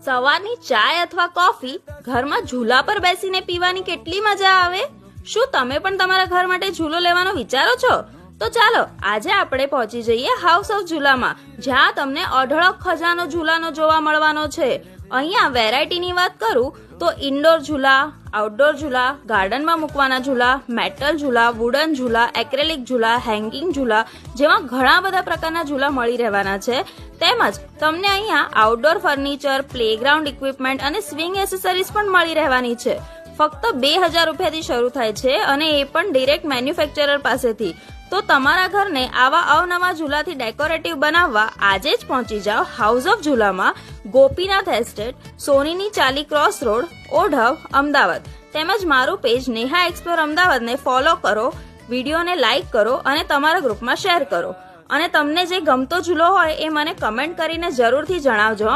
સવારની ચાય અથવા કોફી ઘરમાં ઝૂલા પર બેસીને પીવાની કેટલી મજા આવે. શું તમે પણ તમારા ઘર માટે ઝૂલો લેવાનો વિચારો છો? તો ચાલો આજે આપણે પહોંચી જઈએ હાઉસ ઓફ ઝૂલામાં, જ્યાં તમને અઢળક ખજાનો ઝૂલાનો જોવા મળવાનો છે. અહીંયા વેરાયટીની વાત કરું તો ઇન્ડોર ઝૂલા, આઉટડોર ઝૂલા, ગાર્ડનમાં મૂકવાના ઝૂલા, મેટલ ઝૂલા, વુડન ઝૂલા, એક્રેલિક ઝૂલા, હેંગિંગ ઝૂલા જેવા ઘણા બધા પ્રકારના ઝૂલા મળી રહેવાના છે. તેમજ તમને અહીંયા આઉટડોર ફર્નિચર, પ્લેગ્રાઉન્ડ ઇક્વિપમેન્ટ અને સ્વિંગ એસેસરીઝ પણ મળી રહેવાની છે. ફક્ત 2000 રૂપિયાથી શરૂ થાય છે અને એ પણ ડિરેક્ટ મેન્યુફેક્ચરર પાસેથી. તો તમારા ઘરને આવા અવનવા ઝૂલાથી ડેકોરેટિવ બનાવવા આજે જ પહોંચી જાઓ હાઉસ ઓફ ઝૂલામાં, ગોપીનાથ એસ્ટેટ, સોનીની ચાલી ક્રોસ રોડ, ઓઢવ, અમદાવાદ. તેમજ મારું પેજ નેહા એક્સપ્લોર અમદાવાદને ફોલો કરો, વિડીયોને લાઇક કરો અને તમારા ગ્રુપમાં શેર કરો. અને તમને જે ગમતો ઝૂલો હોય એ મને કમેન્ટ કરીને જરૂરથી જણાવજો.